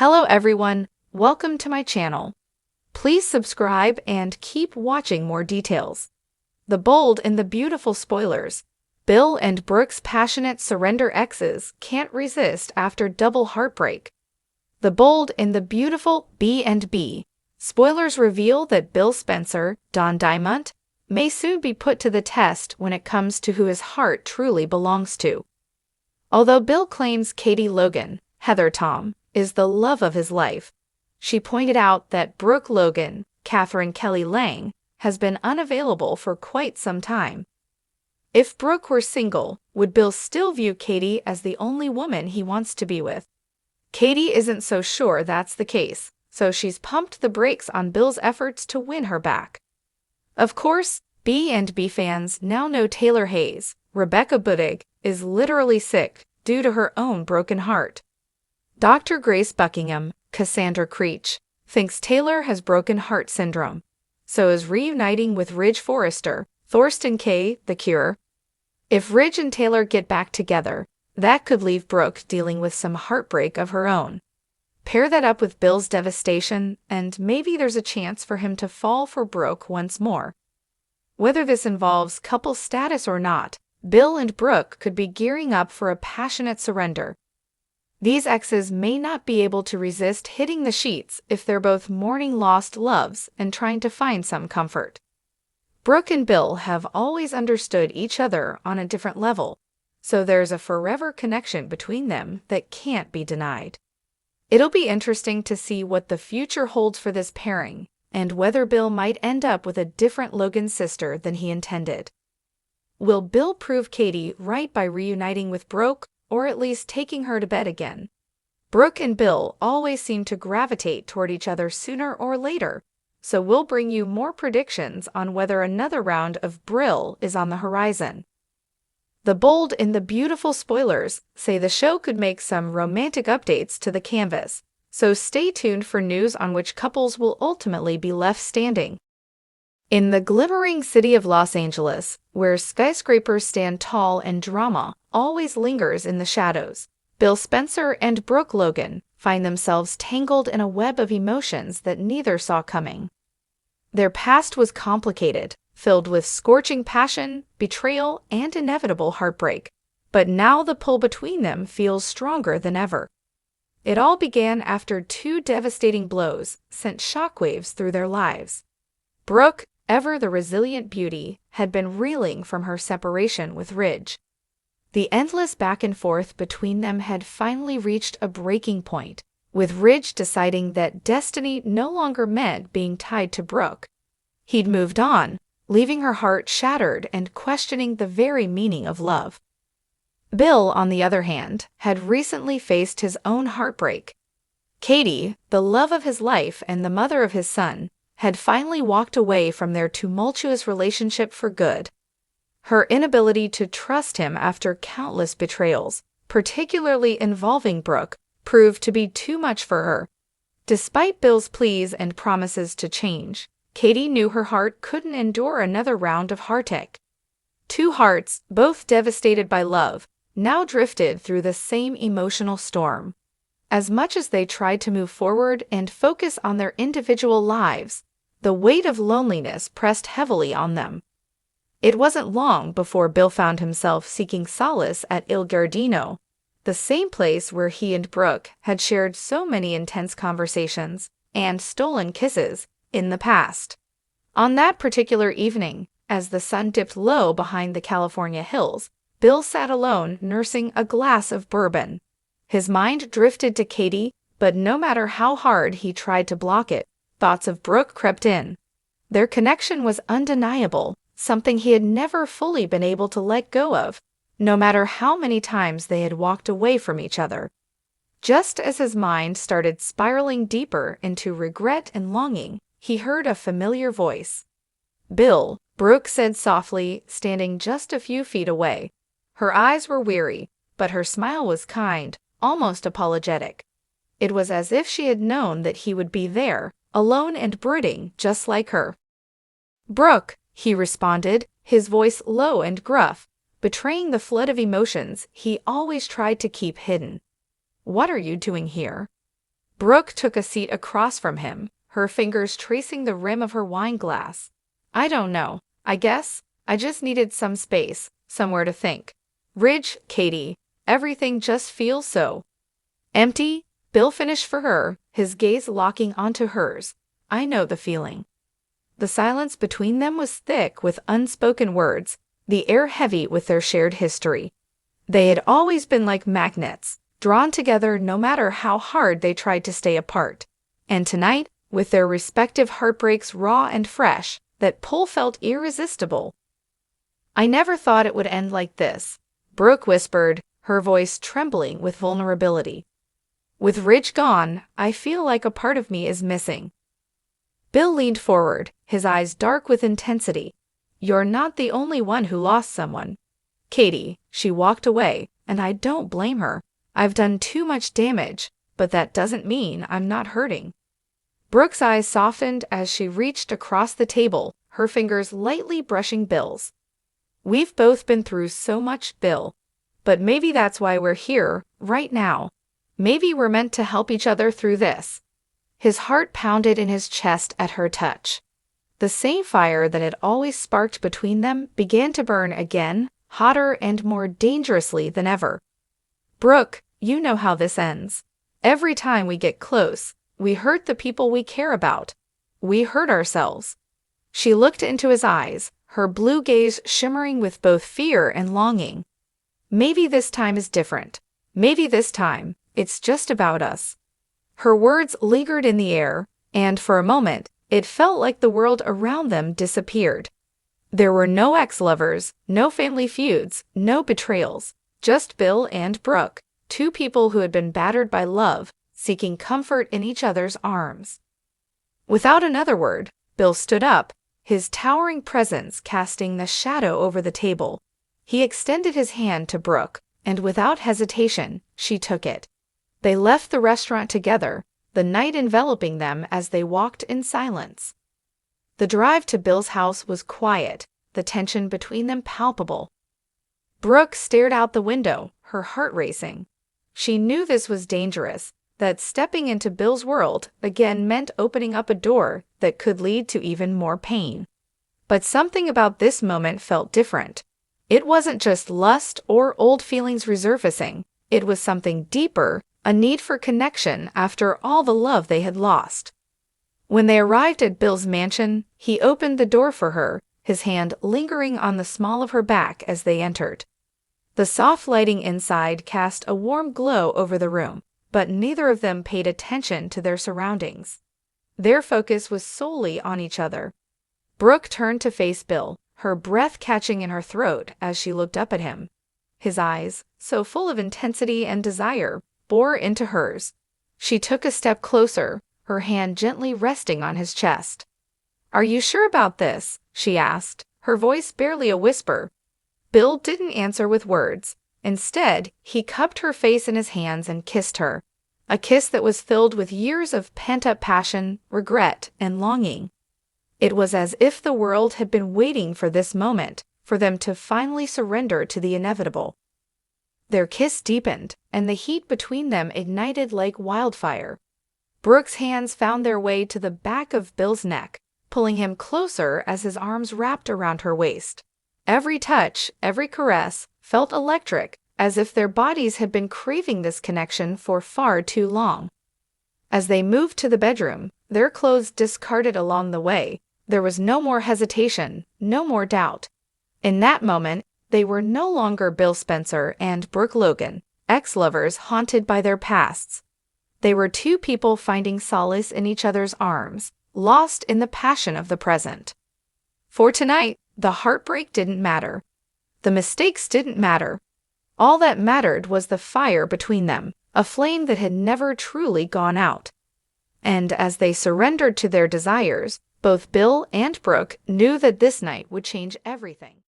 Hello everyone, welcome to my channel. Please subscribe and keep watching more details. The bold and the beautiful spoilers. Bill and Brooke's passionate surrender exes can't resist after double heartbreak. The bold and the beautiful B&B. Spoilers reveal that Bill Spencer, Don Diamond, may soon be put to the test when it comes to who his heart truly belongs to. Although Bill claims Katie Logan, Heather Tom, is the love of his life, she pointed out that Brooke Logan, Catherine Kelly Lang, has been unavailable for quite some time. If Brooke were single, would Bill still view Katie as the only woman he wants to be with? Katie isn't so sure that's the case, so she's pumped the brakes on Bill's efforts to win her back. Of course, B&B fans now know Taylor Hayes, Rebecca Budig, is literally sick due to her own broken heart. Dr. Grace Buckingham, Cassandra Creech, thinks Taylor has broken heart syndrome, so is reuniting with Ridge Forrester, Thorsten K. The Cure. If Ridge and Taylor get back together, that could leave Brooke dealing with some heartbreak of her own. Pair that up with Bill's devastation, and maybe there's a chance for him to fall for Brooke once more. Whether this involves couple status or not, Bill and Brooke could be gearing up for a passionate surrender. These exes may not be able to resist hitting the sheets if they're both mourning lost loves and trying to find some comfort. Brooke and Bill have always understood each other on a different level, so there's a forever connection between them that can't be denied. It'll be interesting to see what the future holds for this pairing, and whether Bill might end up with a different Logan sister than he intended. Will Bill prove Katie right by reuniting with Brooke, or at least taking her to bed again? Brooke and Bill always seem to gravitate toward each other sooner or later, so we'll bring you more predictions on whether another round of Brill is on the horizon. The bold and the beautiful spoilers say the show could make some romantic updates to the canvas, so stay tuned for news on which couples will ultimately be left standing. In the glimmering city of Los Angeles, where skyscrapers stand tall and drama always lingers in the shadows, Bill Spencer and Brooke Logan find themselves tangled in a web of emotions that neither saw coming. Their past was complicated, filled with scorching passion, betrayal, and inevitable heartbreak, but now the pull between them feels stronger than ever. It all began after two devastating blows sent shockwaves through their lives. Brooke, ever the resilient beauty, had been reeling from her separation with Ridge. The endless back and forth between them had finally reached a breaking point, with Ridge deciding that destiny no longer meant being tied to Brooke. He'd moved on, leaving her heart shattered and questioning the very meaning of love. Bill, on the other hand, had recently faced his own heartbreak. Katie, the love of his life and the mother of his son, had finally walked away from their tumultuous relationship for good. Her inability to trust him after countless betrayals, particularly involving Brooke, proved to be too much for her. Despite Bill's pleas and promises to change, Katie knew her heart couldn't endure another round of heartache. Two hearts, both devastated by love, now drifted through the same emotional storm. As much as they tried to move forward and focus on their individual lives, the weight of loneliness pressed heavily on them. It wasn't long before Bill found himself seeking solace at Il Giardino, the same place where he and Brooke had shared so many intense conversations and stolen kisses in the past. On that particular evening, as the sun dipped low behind the California hills, Bill sat alone nursing a glass of bourbon. His mind drifted to Katie, but no matter how hard he tried to block it, thoughts of Brooke crept in. Their connection was undeniable, something he had never fully been able to let go of, no matter how many times they had walked away from each other. Just as his mind started spiraling deeper into regret and longing, he heard a familiar voice. "Bill," Brooke said softly, standing just a few feet away. Her eyes were weary, but her smile was kind, almost apologetic. It was as if she had known that he would be there, alone and brooding, just like her. "Brooke," he responded, his voice low and gruff, betraying the flood of emotions he always tried to keep hidden. "What are you doing here?" Brooke took a seat across from him, her fingers tracing the rim of her wine glass. I don't know. I guess I just needed some space, somewhere to think. Ridge, Katie, everything just feels so empty. Bill finished for her, his gaze locking onto hers. I know the feeling. The silence between them was thick with unspoken words, the air heavy with their shared history. They had always been like magnets, drawn together no matter how hard they tried to stay apart. And tonight, with their respective heartbreaks raw and fresh, that pull felt irresistible. I never thought it would end like this, Brooke whispered, her voice trembling with vulnerability. With Ridge gone, I feel like a part of me is missing. Bill leaned forward, his eyes dark with intensity. You're not the only one who lost someone. Katie, she walked away, and I don't blame her. I've done too much damage, but that doesn't mean I'm not hurting. Brooke's eyes softened as she reached across the table, her fingers lightly brushing Bill's. We've both been through so much, Bill. But maybe that's why we're here, right now. Maybe we're meant to help each other through this. His heart pounded in his chest at her touch. The same fire that had always sparked between them began to burn again, hotter and more dangerously than ever. Brooke, you know how this ends. Every time we get close, we hurt the people we care about. We hurt ourselves. She looked into his eyes, her blue gaze shimmering with both fear and longing. Maybe this time is different. Maybe this time, it's just about us. Her words lingered in the air, and for a moment, it felt like the world around them disappeared. There were no ex-lovers, no family feuds, no betrayals, just Bill and Brooke, two people who had been battered by love, seeking comfort in each other's arms. Without another word, Bill stood up, his towering presence casting the shadow over the table. He extended his hand to Brooke, and without hesitation, she took it. They left the restaurant together, the night enveloping them as they walked in silence. The drive to Bill's house was quiet, the tension between them palpable. Brooke stared out the window, her heart racing. She knew this was dangerous, that stepping into Bill's world again meant opening up a door that could lead to even more pain. But something about this moment felt different. It wasn't just lust or old feelings resurfacing, it was something deeper, a need for connection after all the love they had lost. When they arrived at Bill's mansion, he opened the door for her, his hand lingering on the small of her back as they entered. The soft lighting inside cast a warm glow over the room, but neither of them paid attention to their surroundings. Their focus was solely on each other. Brooke turned to face Bill, her breath catching in her throat as she looked up at him. His eyes, so full of intensity and desire, bore into hers. She took a step closer, her hand gently resting on his chest. Are you sure about this? She asked, her voice barely a whisper. Bill didn't answer with words. Instead, he cupped her face in his hands and kissed her. A kiss that was filled with years of pent-up passion, regret, and longing. It was as if the world had been waiting for this moment, for them to finally surrender to the inevitable. Their kiss deepened, and the heat between them ignited like wildfire. Brooke's hands found their way to the back of Bill's neck, pulling him closer as his arms wrapped around her waist. Every touch, every caress, felt electric, as if their bodies had been craving this connection for far too long. As they moved to the bedroom, their clothes discarded along the way, there was no more hesitation, no more doubt. In that moment, they were no longer Bill Spencer and Brooke Logan, ex-lovers haunted by their pasts. They were two people finding solace in each other's arms, lost in the passion of the present. For tonight, the heartbreak didn't matter. The mistakes didn't matter. All that mattered was the fire between them, a flame that had never truly gone out. And as they surrendered to their desires, both Bill and Brooke knew that this night would change everything.